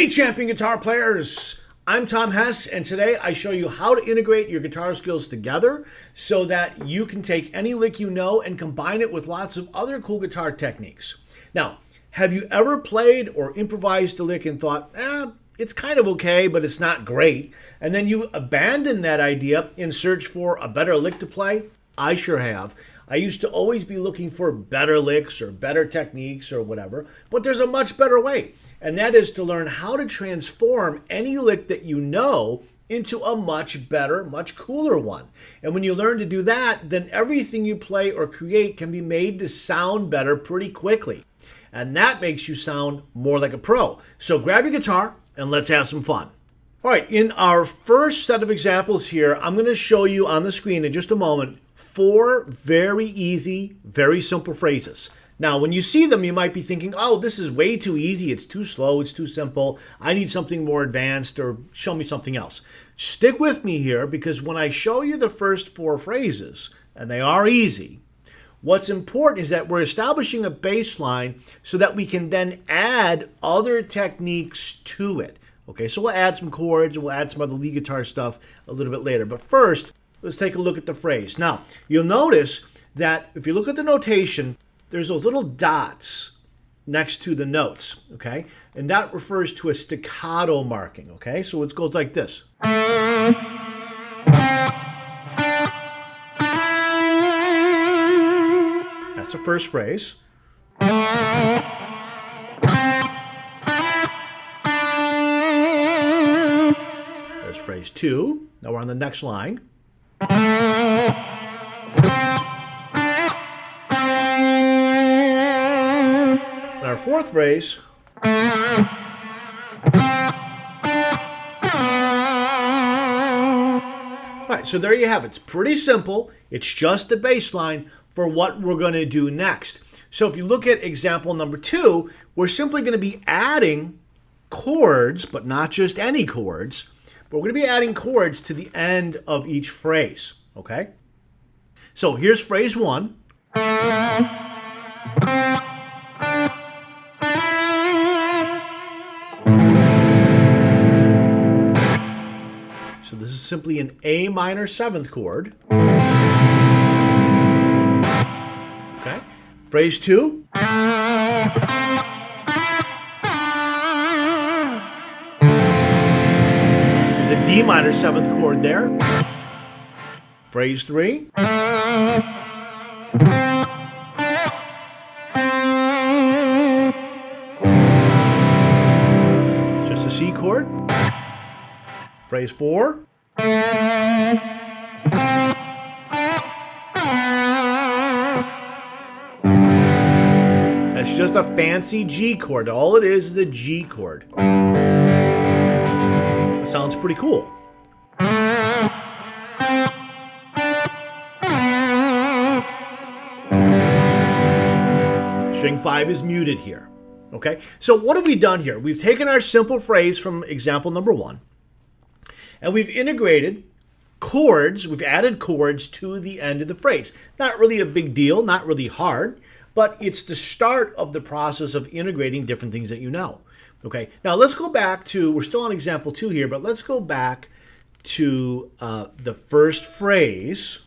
Hey champion guitar players, I'm Tom Hess, and today I show you how to integrate your guitar skills together so that you can take any lick you know and combine it with lots of other cool guitar techniques. Now, have you ever played or improvised a lick and thought, it's kind of okay, but it's not great, and then you abandon that idea in search for a better lick to play? I sure have. I used to always be looking for better licks or better techniques or whatever, but there's a much better way, and that is to learn how to transform any lick that you know into a much better, much cooler one. And when you learn to do that, then everything you play or create can be made to sound better pretty quickly. And that makes you sound more like a pro. So grab your guitar and let's have some fun. All right, in our first set of examples here, I'm going to show you on the screen in just a moment 4 very easy, very simple phrases. Now, when you see them, you might be thinking, oh, this is way too easy, it's too slow, it's too simple, I need something more advanced, or show me something else. Stick with me here, because when I show you the first 4 phrases, and they are easy, what's important is that we're establishing a baseline so that we can then add other techniques to it. Okay, so we'll add some chords and we'll add some other lead guitar stuff a little bit later. But first, let's take a look at the phrase. Now, you'll notice that if you look at the notation, there's those little dots next to the notes, okay? And that refers to a staccato marking, okay? So it goes like this. That's the first phrase. There's phrase 2. Now we're on the next line. And our fourth phrase. All right, so there you have it. It's pretty simple. It's just the baseline for what we're going to do next. So if you look at example number 2, we're simply going to be adding chords, but not just any chords. But we're going to be adding chords to the end of each phrase, okay? So here's phrase 1. So this is simply an A minor 7th chord. Okay? Phrase 2. A D minor 7th chord there. Phrase 3. It's just a C chord. Phrase 4. That's just a fancy G chord. All it is a G chord. Sounds pretty cool. String 5 is muted here. Okay, so what have we done here? We've taken our simple phrase from example number 1, and we've integrated chords. We've added chords to the end of the phrase. Not really a big deal, not really hard, but it's the start of the process of integrating different things that you know. Okay, now let's go back to, we're still on example 2 here, but let's go back to the first phrase.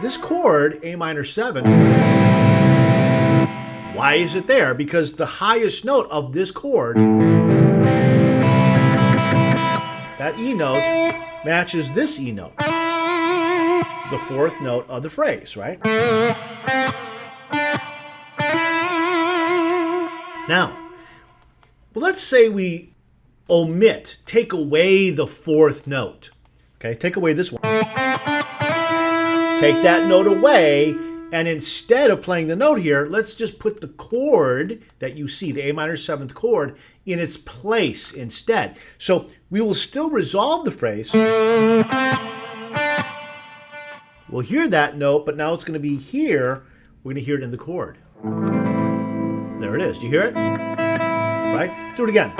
This chord, A minor 7, why is it there? Because the highest note of this chord, that E note, matches this E note, the 4th note of the phrase, right? Now, let's say we take away the 4th note. Okay, take away this one. Take that note away, and instead of playing the note here, let's just put the chord that you see, the A minor 7th chord, in its place instead. So we will still resolve the phrase. We'll hear that note, but now it's going to be here. We're going to hear it in the chord. There it is. Do you hear it? Right? Do it again.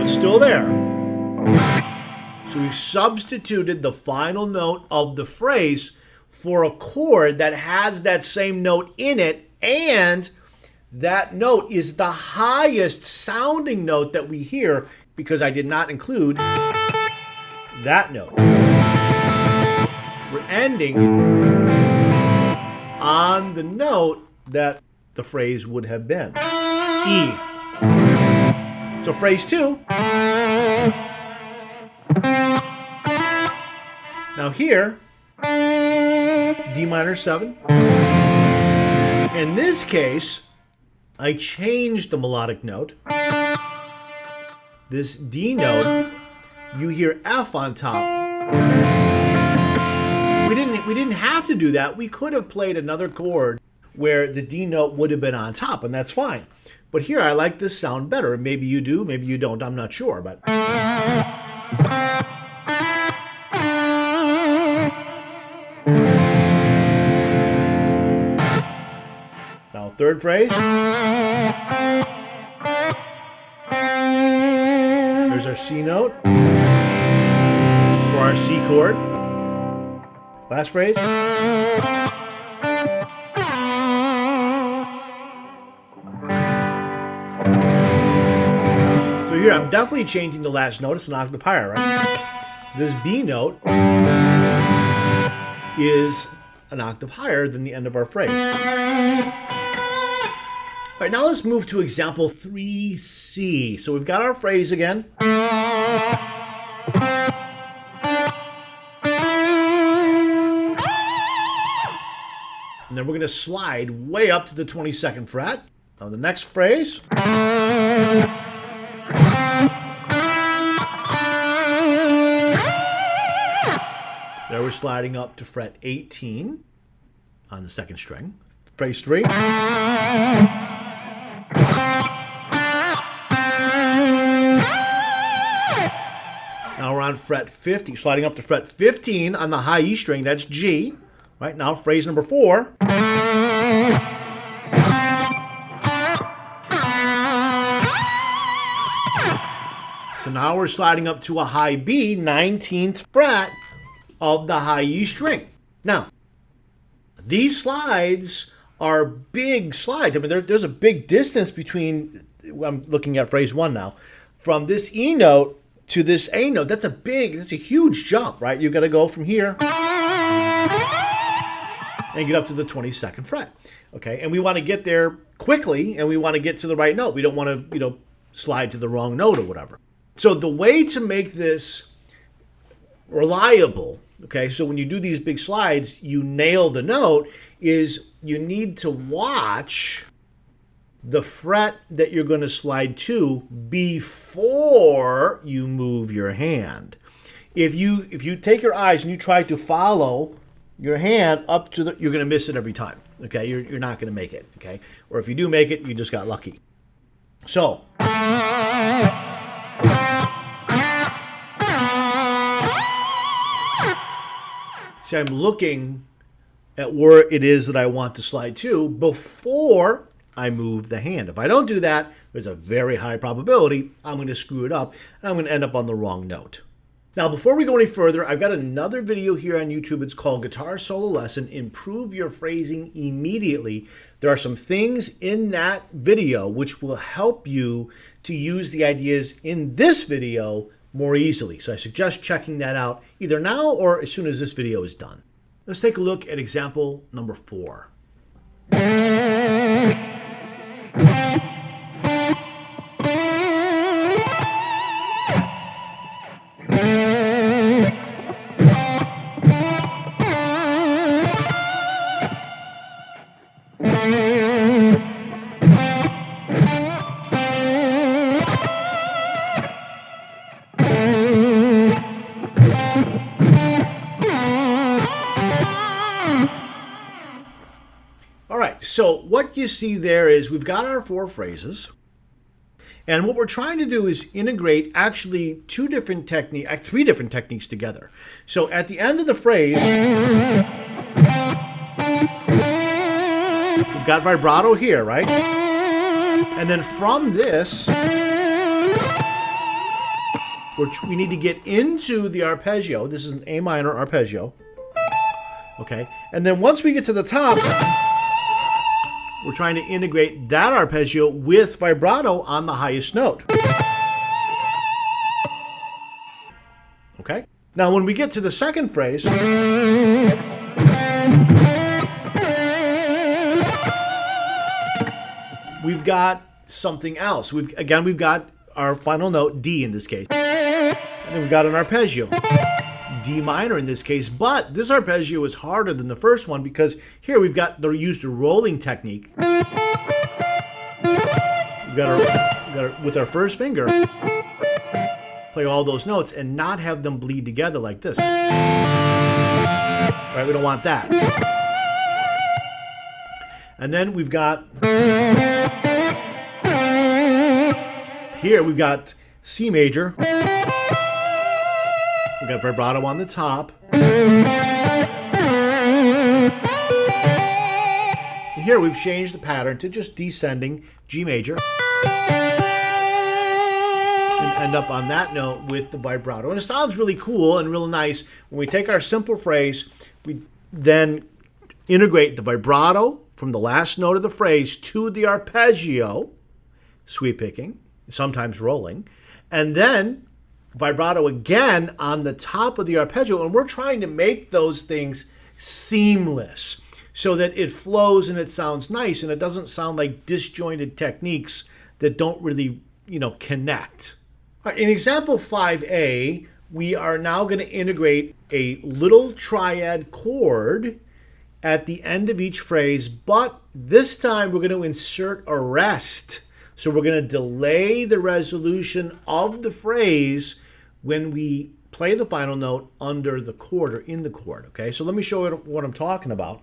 It's still there. So we've substituted the final note of the phrase for a chord that has that same note in it, and that note is the highest sounding note that we hear because I did not include that note. We're ending on the note that the phrase would have been, E. So phrase 2. Now here, D minor 7. In this case, I changed the melodic note. This D note, you hear F on top. We didn't have to do that. We could have played another chord where the D note would have been on top, and that's fine. But here, I like this sound better. Maybe you do, maybe you don't. I'm not sure, but. Now, third phrase. There's our C note for our C chord. Last phrase. So here, I'm definitely changing the last note. It's an octave higher, right? This B note is an octave higher than the end of our phrase. All right, now let's move to example 3C. So we've got our phrase again. And then we're going to slide way up to the 22nd fret. Now the next phrase. There we're sliding up to fret 18 on the second string. Phrase 3. Now we're on fret 50, sliding up to fret 15 on the high E string. That's G. Right now, phrase number 4. So now we're sliding up to a high B, 19th fret of the high E string. Now, these slides are big slides. I mean, there's a big distance between, I'm looking at phrase 1 now, from this E note to this A note. That's a huge jump, right? You've got to go from here and get up to the 22nd fret, okay? And we want to get there quickly, and we want to get to the right note. We don't want to, slide to the wrong note or whatever. So the way to make this reliable, okay, so when you do these big slides, you nail the note, is you need to watch the fret that you're going to slide to before you move your hand. If you take your eyes and you try to follow your hand up to you're going to miss it every time, okay? You're not going to make it, okay? Or if you do make it, you just got lucky. So. See, I'm looking at where it is that I want to slide to before I move the hand. If I don't do that, there's a very high probability I'm going to screw it up and I'm going to end up on the wrong note. Now, before we go any further, I've got another video here on YouTube. It's called Guitar Solo Lesson, Improve Your Phrasing Immediately. There are some things in that video which will help you to use the ideas in this video more easily. So I suggest checking that out either now or as soon as this video is done. Let's take a look at example number 4. So what you see there is we've got our 4 phrases, and what we're trying to do is integrate actually 3 different techniques together. So at the end of the phrase, we've got vibrato here, right? And then from this, we need to get into the arpeggio. This is an A minor arpeggio. Okay, and then once we get to the top, we're trying to integrate that arpeggio with vibrato on the highest note. Okay, now when we get to the second phrase, we've got something else. We've got our final note, D in this case. And then we've got an arpeggio, D minor in this case, but this arpeggio is harder than the first one because here we've used a rolling technique. We've got with our first finger, play all those notes and not have them bleed together like this. Right, we don't want that. And then we've got, here we've got C major. We've got vibrato on the top. And here we've changed the pattern to just descending G major. And end up on that note with the vibrato. And it sounds really cool and real nice. When we take our simple phrase, we then integrate the vibrato from the last note of the phrase to the arpeggio, sweep picking, sometimes rolling, and then vibrato again on the top of the arpeggio. And we're trying to make those things seamless so that it flows and it sounds nice and it doesn't sound like disjointed techniques that don't really, connect. All right, in example 5A, we are now going to integrate a little triad chord at the end of each phrase, but this time we're going to insert a rest. So we're going to delay the resolution of the phrase when we play the final note under the chord or in the chord, okay? So let me show you what I'm talking about.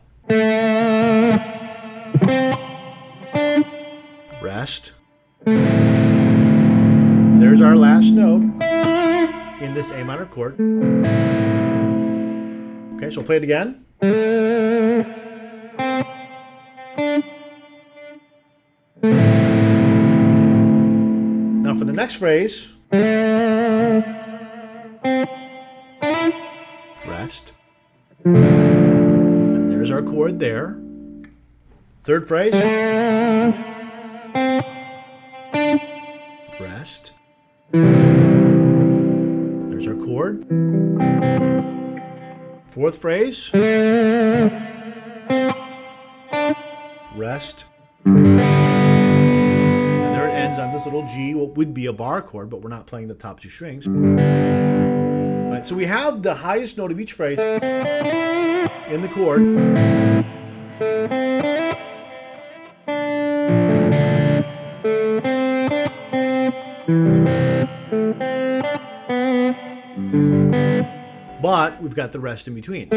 Rest. There's our last note in this A minor chord. Okay, so play it again. Now for the next phrase, rest. And there's our chord there. Third phrase, rest. There's our chord. Fourth phrase, rest. And there it ends on this little G, what would be a bar chord, but we're not playing the top two strings. All right, so we have the highest note of each phrase in the chord. But we've got the rest in between.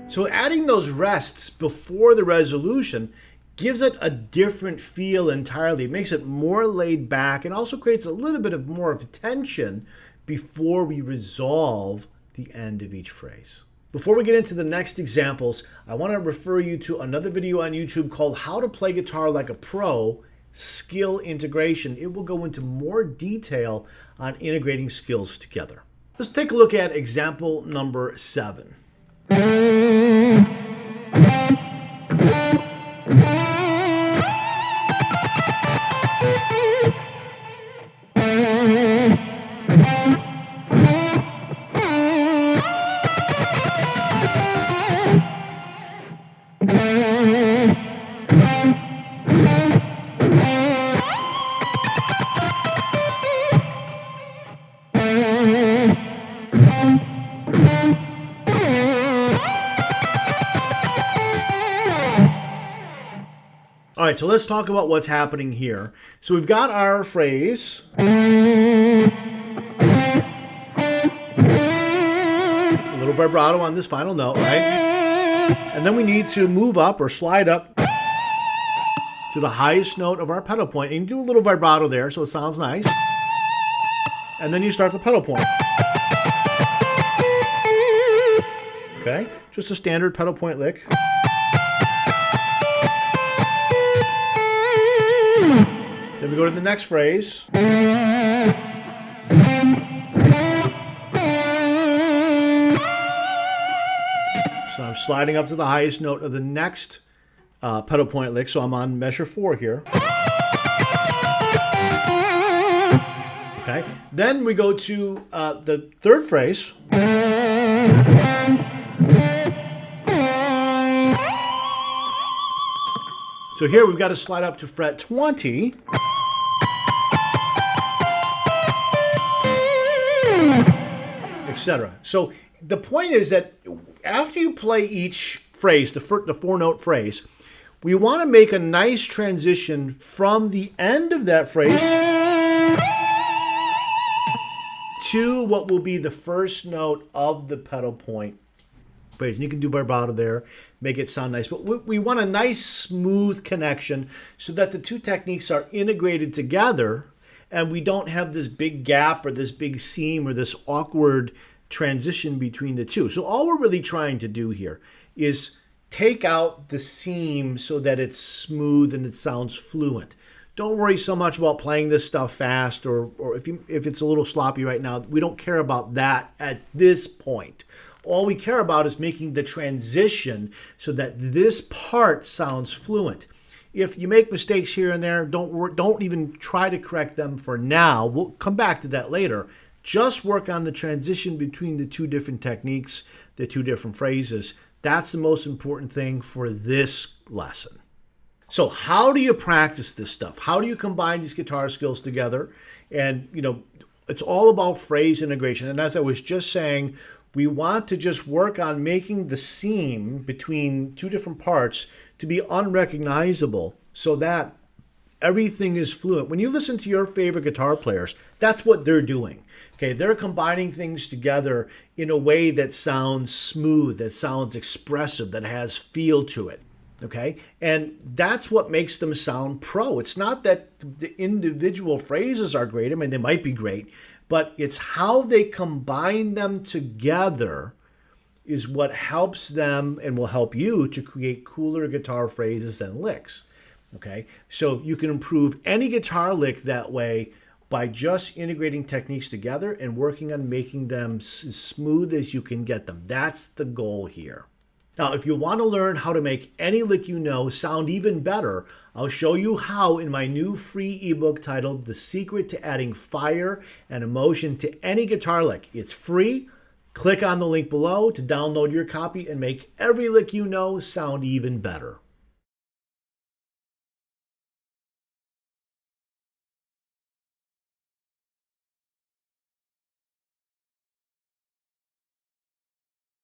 So adding those rests before the resolution gives it a different feel entirely. It makes it more laid back and also creates a little bit of more of tension before we resolve the end of each phrase. Before we get into the next examples, I want to refer you to another video on YouTube called How to Play Guitar Like a Pro, Skill Integration. It will go into more detail on integrating skills together. Let's take a look at example number 7. All right, so let's talk about what's happening here. So we've got our phrase. little vibrato on this final note, right? And then we need to move up or slide up to the highest note of our pedal point. And you do a little vibrato there so it sounds nice. And then you start the pedal point. Okay, just a standard pedal point lick. Then we go to the next phrase. So I'm sliding up to the highest note of the next pedal point lick. So I'm on measure 4 here. Okay. Then we go to the third phrase. So here we've got to slide up to fret 20. Etc. So the point is that after you play each phrase, the 4-note phrase, we want to make a nice transition from the end of that phrase to what will be the first note of the pedal point phrase. And you can do vibrato there, make it sound nice. But we want a nice smooth connection so that the two techniques are integrated together and we don't have this big gap or this big seam or this awkward transition between the two. So all we're really trying to do here is take out the seam so that it's smooth and it sounds fluent. Don't worry so much about playing this stuff fast or if it's a little sloppy right now. We don't care about that at this point. All we care about is making the transition so that this part sounds fluent. If you make mistakes here and there, don't even try to correct them for now. We'll come back to that later. Just work on the transition between the two different techniques, the two different phrases. That's the most important thing for this lesson. So how do you practice this stuff? How do you combine these guitar skills together? And, it's all about phrase integration. And as I was just saying, we want to just work on making the seam between two different parts to be unrecognizable so that everything is fluent. When you listen to your favorite guitar players, that's what they're doing. Okay, they're combining things together in a way that sounds smooth, that sounds expressive, that has feel to it. Okay, and that's what makes them sound pro. It's not that the individual phrases are great. I mean, they might be great, but it's how they combine them together is what helps them and will help you to create cooler guitar phrases and licks. Okay, so you can improve any guitar lick that way by just integrating techniques together and working on making them as smooth as you can get them. That's the goal here. Now, if you want to learn how to make any lick you know sound even better, I'll show you how in my new free ebook titled The Secret to Adding Fire and Emotion to Any Guitar Lick. It's free. Click on the link below to download your copy and make every lick you know sound even better.